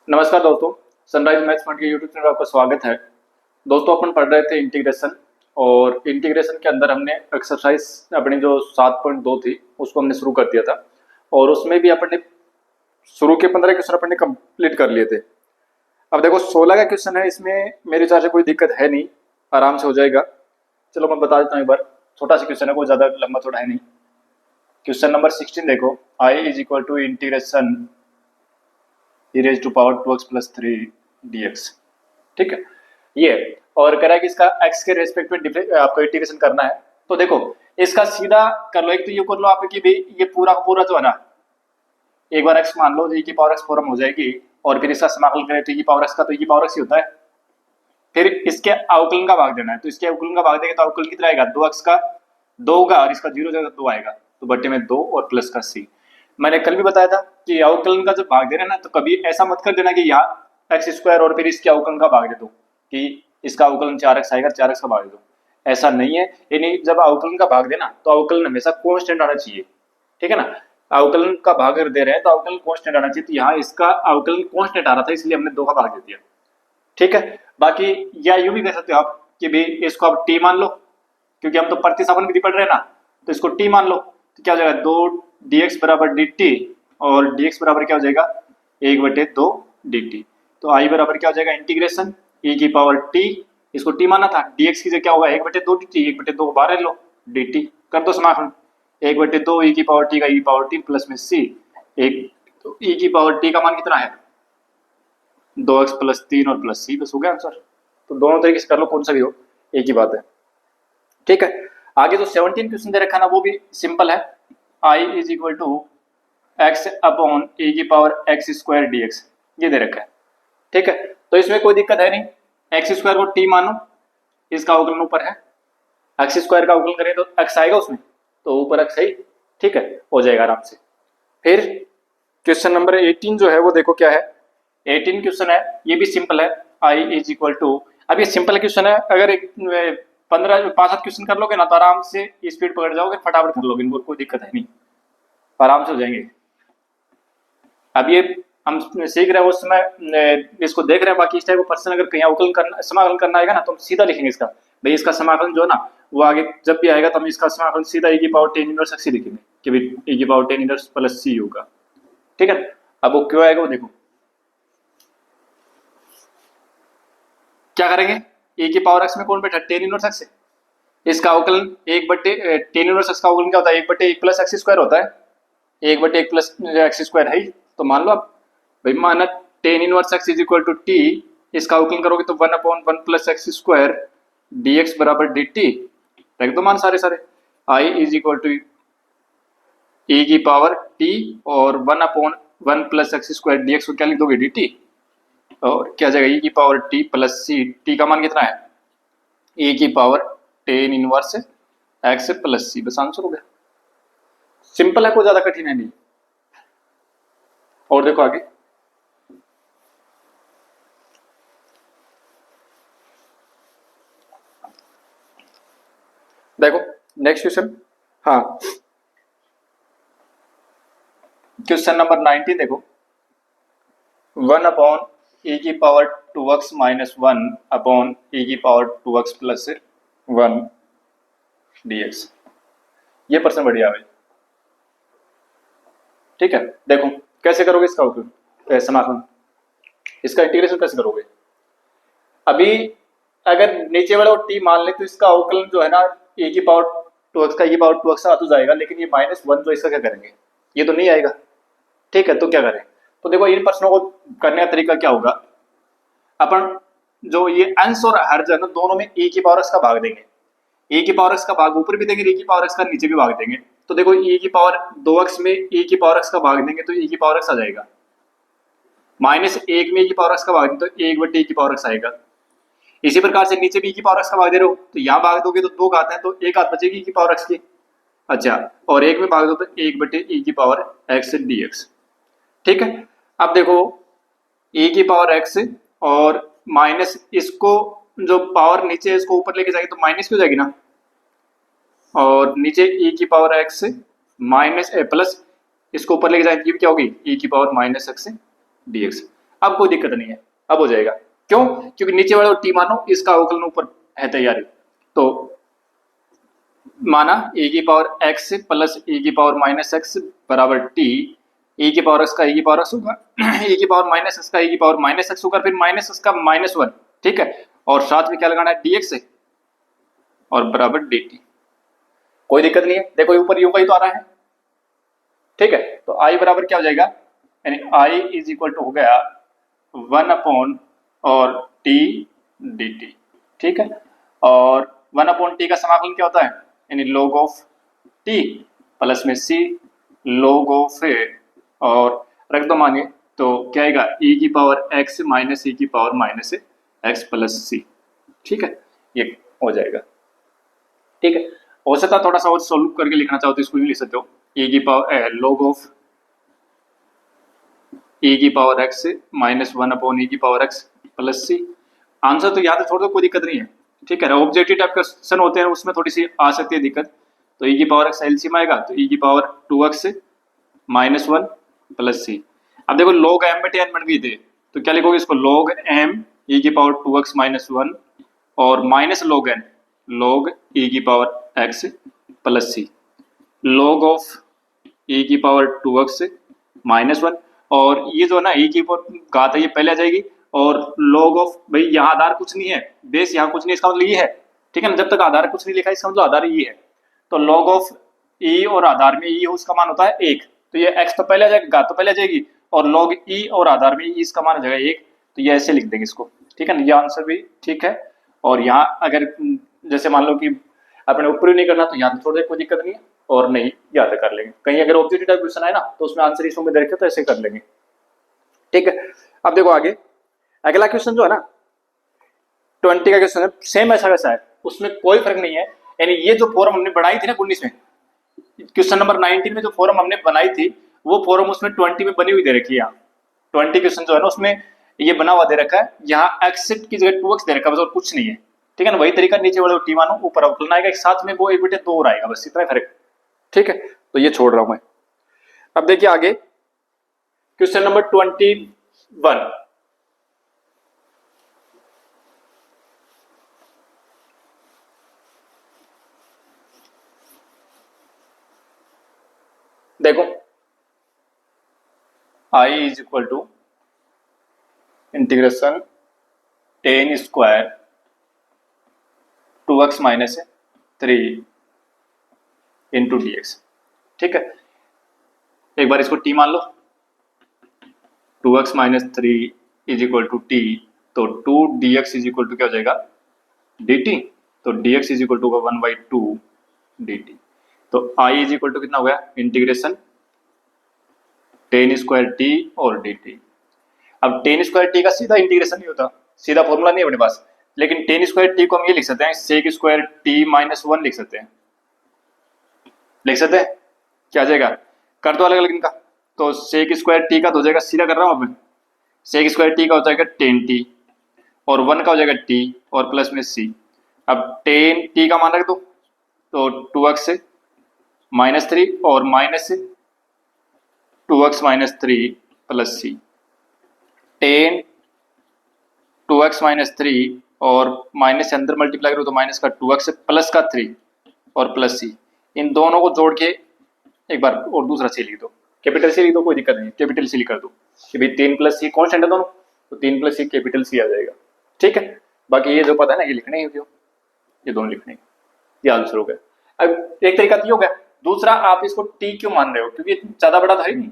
नमस्कार दोस्तों, sunrise maths point के यूट्यूब चैनल पर आपका स्वागत है। दोस्तों अपन पढ़ रहे थे इंटीग्रेशन और इंटीग्रेशन के अंदर हमने एक्सरसाइज अपनी जो 7.2 थी उसको हमने शुरू कर दिया था और उसमें भी अपन ने शुरू के 15 क्वेश्चन अपन ने कंप्लीट कर लिए थे। अब देखो 16 का क्वेश्चन है, इसमें मेरे हिसाब से कोई दिक्कत है नहीं, आराम से हो जाएगा। चलो मैं बता देता हूँ एक बार, छोटा सा क्वेश्चन है, कोई ज़्यादा लंबा थोड़ा है नहीं। क्वेश्चन नंबर 16 देखो, I is equal to integration e raised to power 2x plus 3 dx। ठीक है, ये और कह रहा है कि इसका x के रेस्पेक्ट में आपको इंटीग्रेशन करना है। तो देखो इसका सीधा कर लो, एक तो ये कर लो आप कि भाई ये पूरा का पूरा जो है ना, एक बार x मान लो e की पावर x फॉर्म हो जाएगी और फिर इसका समाकलन करें तो e की पावर x का तो e की पावर x ही होता है। फिर इसके अवकलन का भाग देना है, तो इसके अवकलन का भाग देंगे तो अवकलन कितना आएगा, 2x का 2 होगा और इसका 0 जाएगा 2 आएगा, तो बट्टे में 2 और प्लस का c। मैंने कल भी बताया था कि अवकलन का जब भाग दे रहे ना तो कभी ऐसा मत कर देना कि यहाँ एक्स स्क्वायर और फिर इसके अवकलन का भाग दे दो कि इसका अवकलन 4x आएगा 4x का भाग दे दो, ऐसा नहीं है। यानी जब अवकलन का भाग देना तो अवकलन हमेशा कांस्टेंट आना चाहिए, ठीक है ना। अवकलन का भाग अगर दे रहे हैं तो अवकलन कांस्टेंट आना चाहिए, तो यहाँ इसका अवकलन कांस्टेंट आ रहा था इसलिए हमने 2 का भाग दे दिया, ठीक है। बाकी या यूं भी कह सकते हो आप कि भाई इसको आप टी मान लो, क्योंकि हम तो प्रतिस्थापन विधि पढ़ रहे हैं ना, तो इसको टी मान लो तो क्या हो जाएगा 2 dx बराबर dt और dx बराबर क्या हो जाएगा 1/2 dt। तो i बराबर क्या हो जाएगा इंटीग्रेशन e की पावर t, इसको t माना था, dx की जगह क्या होगा 1/2 dt, 1/2 बाहर लो dt कर दो समाकलन 1/2 e की पावर t का e की पावर t प्लस में c एक, तो e की पावर t का मान कितना है 2x प्लस 3 और प्लस c, बस हो गया आंसर। तो दोनों तरीके से कर लो, कौन सा भी हो एक ही बात है, ठीक है। आगे जो 17 क्वेश्चन दे रखा है ना वो भी सिंपल है, i is equal to x upon a की power x square d x, ये दे रखा है, ठीक है। तो इसमें कोई दिक्कत है नहीं, एक्स स्क्वायर को टी मानो, इसका अवकलन ऊपर है, एक्स स्क्वायर का अवकलन करें तो एक्स आएगा उसमें, तो ऊपर एक्स है, ठीक है, हो जाएगा आराम से। फिर क्वेश्चन नंबर 18 जो है वो देखो क्या है, 18 क्वेश्चन है, ये भी सिंपल है, आई इज इक्वल टू, अब ये सिंपल क्वेश्चन है, अगर 5-7 क्वेश्चन कर लोगे ना तो आराम से स्पीड पकड़ जाओगे, फटाफट कर लोगे, इनको कोई दिक्कत है नहीं, आराम से हो जाएंगे। अब ये हम सीख रहे हैं उस समय इसको देख रहे हैं, बाकी इस टाइप का पर्सन अगर कहीं अवकलन करना समाकलन करना आएगा ना तो हम सीधा लिखेंगे इसका, भाई इसका समाकलन जो है ना वो आगे जब भी आएगा तो हम इसका समाकलन सीधा e की पावर 10 इनवर्स x लिखेंगे कि भाई e की पावर 10 इनवर्स प्लस c होगा, ठीक है। अब वो क्यों आएगा वो देखो, क्या करेंगे e की पावर x में कौन बैठा 10 इनवर्स x है, इसका अवकलन 1/10 इनवर्स x का अवकलन क्या होता है 1/1 प्लस x स्क्वायर होता है, 1/1 प्लस x स्क्वायर है, तो मान लो आप भाई माना 10 inverse x is equal to t, इसका अवकलन करोगे तो 1/1 प्लस x स्क्वायर dx बराबर dt, रख दो मान सारे सारे, i is equal to e की पावर t और 1/1 प्लस x स्क्वायर dx को क्या लिख दोगे dt, और क्या जाएगा e की power t plus c, t का मान कितना है e की power 10 inverse x plus c, बस आंसर हो गया, सिंपल है, कोई ज्यादा कठिन है नहीं। और देखो आगे, देखो नेक्स्ट क्वेश्चन, हाँ क्वेश्चन नंबर 19 देखो, 1/e की पावर 2x माइनस 1/e की पावर 2x प्लस 1 dx, ये पर्सन बढ़िया है, ठीक है। देखो कैसे करोगे इसका अवकलन समाकलन, इसका इंटीग्रेशन कैसे करोगे, अभी अगर नीचे वाला t मान ले तो इसका अवकलन जो है ना e की पावर 2x का e की पावर 2x आ तो जाएगा, लेकिन ये -1 जो इसका क्या करेंगे, ये तो नहीं आएगा, ठीक है। तो क्या करें, तो देखो इन प्रश्नों को करने का तरीका क्या होगा, अपन जो ये अंश और हर है ना दोनों में e की पावर x का भाग देंगे, e की पावर x का भाग ऊपर भी देंगे, e की पावर x का नीचे भी भाग देंगे, तो देखो e की पावर 2x में e की पावर x का भाग देंगे तो e की पावर x आ जाएगा, -1 में e की पावर x का भाग देंगे तो 1/e की पावर x आएगा। इसी प्रकार से नीचे भी e की पावर x का भाग दे रहे हो तो यहाँ भाग दोगे तो 2 घात है तो 1 घात बचेगी e की पावर x की, अच्छा, और 1 में भाग दो तो 1/e की पावर x dx, ठीक है। अब देखो e की पावर x और माइनस इसको जो पावर नीचे इसको ऊपर लेके जाएगी तो माइनस क्यों जाएगी ना, और नीचे e की पावर x माइनस प्लस इसको ऊपर लेके जाएगी, ये क्या होगी e की पावर -x dx। अब कोई दिक्कत नहीं है, अब हो जाएगा। क्यों? क्योंकि नीचे वाला टी मानो इसका अवकलन ऊपर है तैयारी। तो माना e की पावर x प्लस e की पावर माइनस एक्स बराबर t, e की पावर x का e की पावर x होगा, e की पावर माइनस x का e की पावर माइनस एक्स होगा, फिर माइनस x का माइनस वन, ठीक है, और साथ में क्या लगाना है dx से और बराबर dt। कोई दिक्कत नहीं है, देखो ऊपर यूं का ही तो आ रहा है, ठीक है। तो i बराबर क्या हो जाएगा, यानी i इज इक्वल टू हो गया 1 अपॉन और t dt, ठीक है। और 1 अपॉन टी का समाकलन क्या होता है, यानी log ऑफ t प्लस में c log ऑफ a, और रख दो मानिए तो क्या आएगा e की पावर x माइनस e की power minus x plus c, ठीक है, ये हो जाएगा, ठीक है। हो सकता है थोड़ा सा और सोल्व करके लिखना चाहो तो इसको यूं लिख सकते हो, e की पावर log ऑफ e की power x minus 1 upon e की power x plus c। Answer तो याद छोड़ दो, कोई दिक्कत नहीं है, ठीक है ना। ऑब्जेक्टिव टाइप क्वेश्चन होते हैं उसमें थोड़ी सी आ सकती है दिक्कत। तो e की पावर x एलसीएम आएगा तो e की power 2x minus 1 plus c। अब देखो log m बटे n बन गई थी, तो क्या लिखोगे इसको, log m e की पावर 2x माइनस 1 और minus log n log e की power x plus c, log of e की पावर 2x माइनस 1, और ये जो है ना e की पावर घात है ये पहले आ जाएगी, और log ऑफ, भाई यहाँ आधार कुछ नहीं है, बेस यहाँ कुछ नहीं, इसका मतलब ये है, ठीक है ना। जब तक आधार कुछ नहीं लिखा इसका मतलब आधार ये है। तो log ऑफ e और आधार में e हो उसका मान होता है 1, तो ये x तो पहले आ जाएगा, घात तो पहले आ जाएगी, और log e और आधार में e इसका मान हो जाएगा 1, तो ये ऐसे लिख देंगे इसको, ठीक है ना। ये आंसर भी ठीक है। और यहाँ अगर जैसे मान लो कि अपने ऊपर ही नहीं करना तो यहाँ छोड़ दे, कोई दिक्कत नहीं है, और नहीं याद कर लेंगे। कहीं अगर ऑब्जेक्टिव टाइप क्वेश्चन है ना तो उसमें आंसर इसमें में दे रखे तो ऐसे कर लेंगे, ठीक है। अब देखो आगे अगला क्वेश्चन जो है ना 20 का क्वेश्चन है, सेम ऐसा वैसा है, उसमें कोई फर्क नहीं है। यानी ये जो फॉर्म हमने बनाई थी ना 19 में, क्वेश्चन नंबर 19 में जो फॉर्म हमने बनाई थी वो फॉर्म उसमें 20 में बनी हुई दे रखी है। यहाँ 20 क्वेश्चन जो है ना उसमें ये बना हुआ दे रखा है, यहाँ एक्स की जगह 2x दे रखा है बस, और कुछ नहीं है, ठीक है ना। वही तरीका नीचे वाले टी मानो ऊपर अवकलन आएगा, एक साथ में वो 1/2 और आएगा, बस इतना फर्क, ठीक है। तो ये छोड़ रहा हूं मैं। अब देखिए आगे क्वेश्चन नंबर 21, देखो i is equal to integration tan square 2x minus 3 into d x, ठीक है। एक बार इसको t मान लो, 2x minus 3 is equal to t, तो 2 dx इज इक्वल टू क्या हो जाएगा dt, तो dx is equal to 1/2 dt। तो i इज इक्वल टू कितना हो गया इंटीग्रेशन टेन स्क्वायर टी और dt। अब टेन स्क्वायर टी का सीधा इंटीग्रेशन नहीं होता, सीधा फॉर्मूला नहीं है अपने पास, लेकिन टेन स्क्वायर टी को हम ये लिख सकते हैं सेक स्क्वायर टी माइनस 1 लिख सकते हैं, लिख सकते हैं। क्या आ जाएगा, कर दो अलग अलग इनका, तो सेक स्क्वायर टी का तो हो जाएगा, सीधा कर रहा हूं अब, सेक स्क्वायर टी का हो जाएगा 10t और 1 का हो जाएगा t और प्लस में c। अब 10t का मान रख दो तो 2x माइनस 3 और minus 2x minus 3 plus c, 10 2x minus 3 और माइनस से अंदर मल्टीप्लाई करो तो माइनस का 2x प्लस का 3 और प्लस c, इन दोनों को जोड़ के एक बार और दूसरा c लिख दो, कैपिटल C लिख दो, कोई दिक्कत नहीं, कैपिटल C लिख कर दो कि भाई 3 प्लस c कॉन्स्टेंट है दोनों, तो 3 प्लस c कैपिटल C आ जाएगा, ठीक है। बाकी ये जो पता है ना ये लिखने है, ये दोनों लिखने, ये आंसर हो गया। अब एक तरीका तो ये हो गया, दूसरा आप इसको t क्यों मान रहे हो, क्योंकि ज्यादा बड़ा तो है नहीं,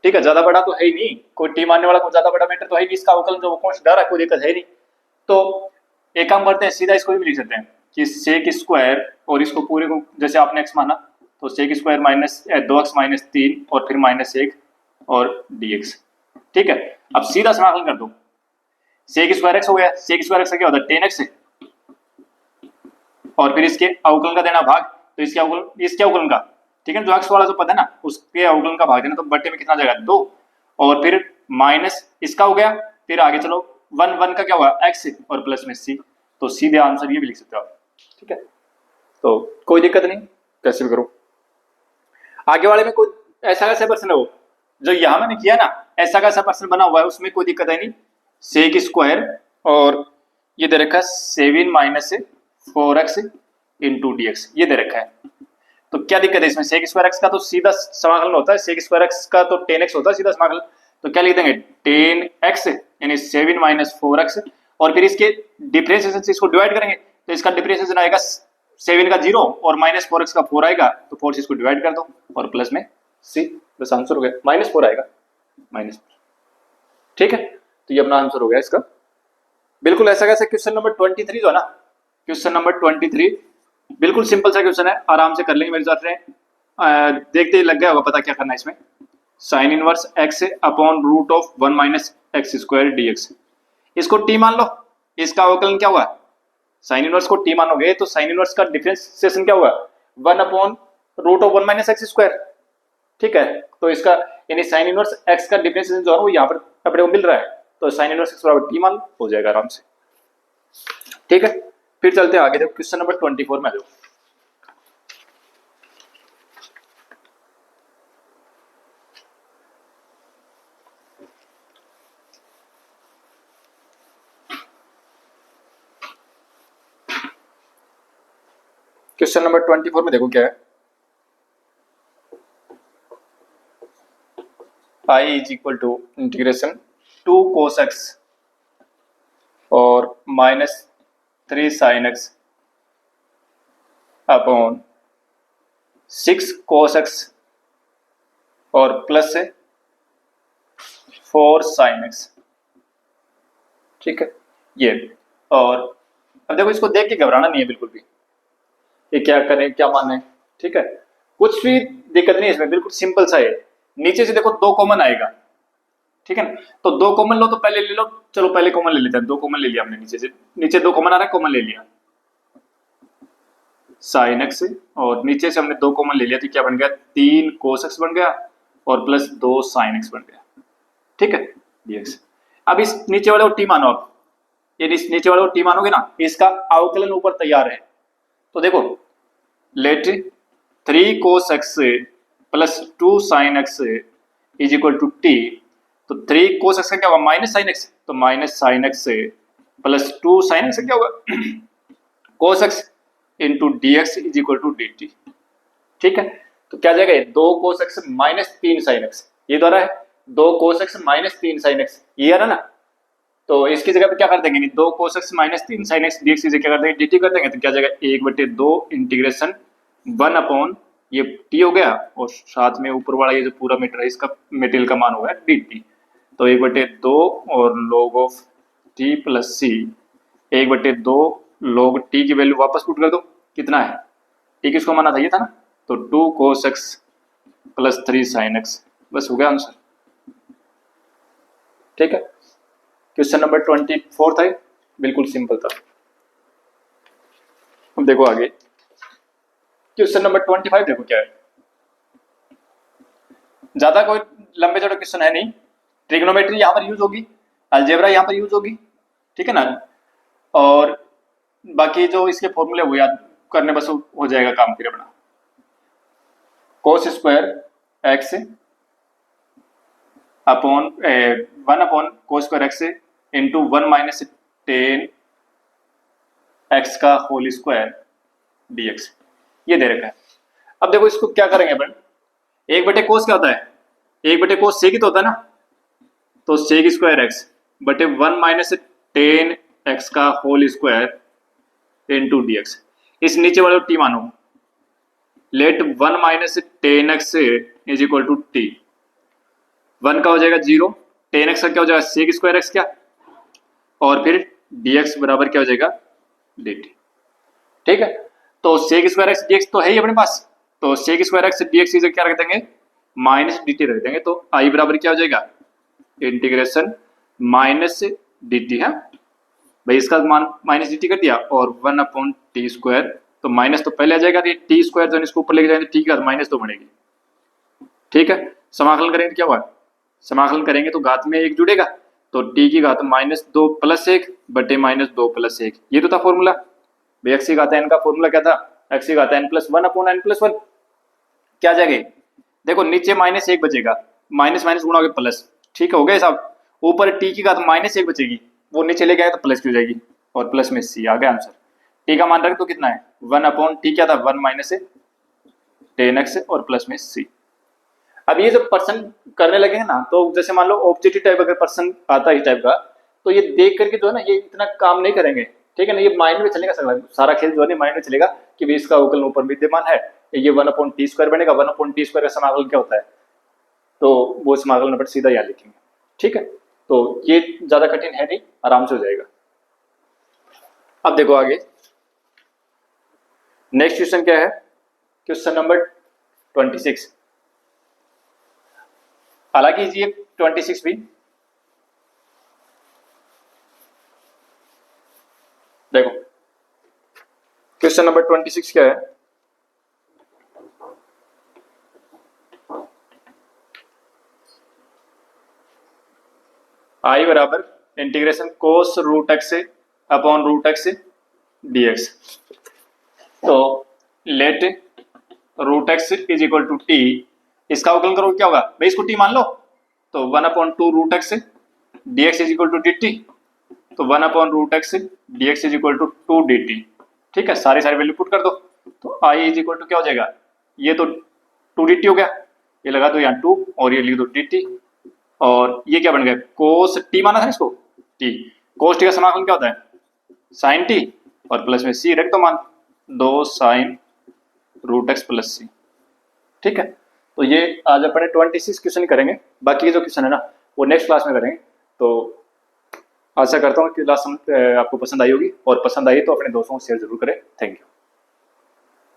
ठीक है, ज्यादा बड़ा तो है ही नहीं, कोई टी मानने वाला कोई ज्यादा बड़ा मैटर तो है नहीं, इसका अवकलन जो कॉन्स्टेंट है कोई दिक्कत है नहीं। तो एक काम करते हैं, सीधा इसको भी लिख सकते हैं कि सेक स्क्वायर, और इसको पूरे को जैसे आपने x माना तो sec square minus 2x minus 3 और फिर माइनस 1 और dx, ठीक है। अब सीधा समाकलन कर दो, सेक स्क्वायर x हो गया, सेक स्क्वायर x का क्या होता है 10x, और फिर इसके अवकलन का देना भाग, तो इसके अवकलन का, ठीक है, जो x वाला जो पता है ना उसके अवकलन का भाग देना, तो बट्टे में कितना जाएगा 2, और फिर माइनस इसका हो गया, फिर आगे चलो 1 का क्या हुआ x और प्लस में c, तो सीधे आंसर ये भी लिख सकते हो आप, ठीक है। तो कोई दिक्कत नहीं, कैसे भी करो। आगे वाले में कोई ऐसा कैसे प्रश्न हो जो यहाँ मैंने किया ना, ऐसा का ऐसा पर्सन बना हुआ है, उसमें कोई दिक्कत है नहीं। सेक स्क्वायर और ये दे रखा है 7 minus 4x into d x, ये दे रखा है। तो क्या दिक्कत है इसमें? सेक स्क्वायर एक्स का तो सीधा समाकलन होता है, सेक स्क्वायर एक्स का तो 10x होता है सीधा समाकलन। तो क्या लिख देंगे 10x यानी 7 माइनस 4x, और फिर इसके डिफरेंशिएशन से इसको डिवाइड करेंगे, तो इसका डिफरेंशिएशन आएगा 7 का 0 और माइनस 4x का 4 आएगा, तो 4 से इसको डिवाइड कर दो और प्लस में c, बस आंसर हो गया, -4 आएगा, -4। ठीक है, तो ये अपना आंसर हो गया इसका। बिल्कुल ऐसा कैसे क्वेश्चन नंबर 23 जो है ना, क्वेश्चन नंबर 23 बिल्कुल सिंपल सा क्वेश्चन है, आराम से कर लेंगे मेरे साथ रहे। देखते ही लग गया होगा पता क्या करना है इसमें। Sine inverse x upon root of 1 minus x square d x, इसको t मान लो। इसका अवकलन क्या हुआ? साइन इनवर्स को t मानोगे तो साइन इनवर्स का डिफरेंशिएशन क्या हुआ? 1 upon root of 1 minus x square. ठीक है, तो इसका यानी साइन इनवर्स x का डिफरेंशिएशन जो है वो यहाँ पर अपने को मिल रहा है, तो साइन इनवर्स x बराबर t मान लो, हो जाएगा आराम से। ठीक है, फिर चलते हैं आगे, देखो क्वेश्चन नंबर 24 में आ जाओ। क्वेश्चन नंबर 24 में देखो क्या है, i is equal to integration 2 cos x और -3 sin x upon 6 cos x और प्लस से 4 sin x। ठीक है, ये, और अब देखो इसको देख के घबराना नहीं है बिल्कुल भी, ये क्या करें क्या माने। ठीक है, कुछ भी दिक्कत नहीं है इसमें, बिल्कुल सिंपल सा है। नीचे से देखो 2 कॉमन आएगा, ठीक है ना, तो 2 कॉमन लो तो पहले ले लो, चलो पहले कॉमन ले लेते हैं। 2 कॉमन ले लिया हमने, नीचे से, नीचे 2 कॉमन आ रहा है, कॉमन ले लिया साइन एक्स, और नीचे से हमने 2 कॉमन ले लिया, तो क्या बन गया 3 कोस एक्स बन गया और प्लस 2 साइन एक्स बन गया। ठीक है, dx। अब इस नीचे वाले को t मानो, आप यदि इस नीचे वाले को t मानोगे ना, इसका अवकलन ऊपर तैयार है। तो देखो let 3 cos x plus 2 sin x is equal to t, तो 3 cos x का क्या होगा माइनस sin x, तो minus sin x plus 2 sin x क्या होगा cos x into d x is equal to d t. ठीक है, तो क्या जाएगा 2 cos x minus 3 sin x, ये द्वारा है 2 cos x minus 3 sin x, ये आ रहा ना। तो इसकी जगह पे क्या कर देंगे 2 cos x minus 3 sin x dx की जगह क्या कर देंगे dt कर देंगे, तो क्या जाएगा 1/2 इंटीग्रेशन 1 अपॉन ये t हो गया, और साथ में ऊपर वाला ये जो पूरा मीटर है इसका मटेरियल का मान हो गया dt, तो 1/2 और log of t plus c, 1/2 log t की वैल्यू वापस पुट कर दो, कितना है t किसको माना था, ये था ना, तो 2 cos x plus 3 sin x, बस हो गया आंसर। ठीक है, क्वेश्चन नंबर 24 था, बिल्कुल सिंपल था। अब देखो आगे क्वेश्चन नंबर 25, देखो क्या है, ज्यादा कोई लंबे चौड़े क्वेश्चन है नहीं। ट्रिग्नोमेट्री यहाँ पर यूज होगी, अलजेब्रा यहाँ पर यूज होगी, ठीक है ना, और बाकी जो इसके फॉर्मूले वो याद करने बस हो जाएगा काम फिर अपना। cos square x upon 1 upon cos square x into 1 minus 10 x का होल स्क्वायर dx, ये दे रखा है। अब देखो इसको क्या करेंगे अपन, 1/cos क्या होता है, 1/cos sec ही तो होता है ना, तो sec स्क्वायर x बटे 1 माइनस 10 x का होल स्क्वायर इंटू dx। इस नीचे वाले को t मानो, let 1 minus 10x is equal to t, 1 का हो जाएगा 0, 10x का क्या हो जाएगा sec स्क्वायर x क्या, और फिर dx बराबर क्या हो जाएगा dt। ठीक है, तो sec स्क्वायर x dx तो है ही अपने पास, तो sec स्क्वायर x dx की जगह क्या रख देंगे माइनस dt रख देंगे, तो i बराबर क्या हो जाएगा इंटीग्रेशन माइनस dt है भाई, इसका मान माइनस dt कर दिया, और 1 अपॉन टी स्क्वायर, तो माइनस तो पहले आ जाएगा, तो टी स्क्वायर जो इसको ऊपर लेके जाएंगे ठीक है, माइनस तो बनेगी। ठीक है, समाकलन करेंगे तो क्या हुआ, समाकलन करेंगे तो घात में 1 जुड़ेगा, तो t की घात -2 प्लस 1 बटे -2 प्लस 1, ये तो था फॉर्मूला भाई। x की घात n का फॉर्मूला क्या था, x की घात n plus 1 upon n plus 1, क्या आ जाएगा देखो नीचे -1 बचेगा, माइनस माइनस गुणा हो गया प्लस, ठीक है, हो गया साहब। ऊपर टी की घात -1 बचेगी, वो नीचे ले गया तो प्लस की हो जाएगी, और प्लस में सी आ गया आंसर। टी का मान रख तो कितना है 1/टी, क्या था 1 माइनस टेन एक्स और प्लस में सी। अब ये जब पर्सन करने लगेंगे ना, तो जैसे मान लो ऑब्जेक्टिव टाइप अगर पर्सन आता है इस टाइप का, तो ये देख करके जो है ना ये इतना काम नहीं करेंगे, ठीक है ना, ये माइंड में चलेगा सारा खेल जो है माइंड में चलेगा कि भी इसका अवकलन ऊपर विद्यमान है, ये 1/t² बनेगा, 1/t² का समाकलन क्या होता है, तो वो समाकलन नंबर सीधा यहाँ लिखेंगे, ठीक है। तो ये ज्यादा कठिन है नहीं, आराम से हो जाएगा। अब देखो आगे नेक्स्ट क्वेश्चन क्या है, क्वेश्चन नंबर 26। हालांकि ये 26 भी देखो, क्वेश्चन नंबर 26 क्या है, आई बराबर integration cos root x upon root x dx। तो let root x is equal to t, इसका अवकलन करो क्या होगा भाई, इसको टी मान लो, तो 1/2 root x dx is equal to dt, तो 1/रूट x dx is equal to 2 dt, ठीक है। सारी वैल्यू पुट कर दो, तो i इज इक्वल टू क्या हो जाएगा, ये तो 2 dt हो गया, ये लगा दो यहाँ 2 और ये लिख दो dt, और ये क्या बन गया कोस टी माना था इसको टी, कोस टी का समाकलन क्या होता है साइन टी, और प्लस में सी रख दो मान 2 साइन रूट एक्स प्लस सी, ठीक है। तो ये आज अपने 26 क्वेश्चन करेंगे, बाकी जो क्वेश्चन है ना वो नेक्स्ट क्लास में करेंगे। तो आशा करता हूँ कि क्लास आपको पसंद आई होगी, और पसंद आई तो अपने दोस्तों को शेयर जरूर करें। Thank you.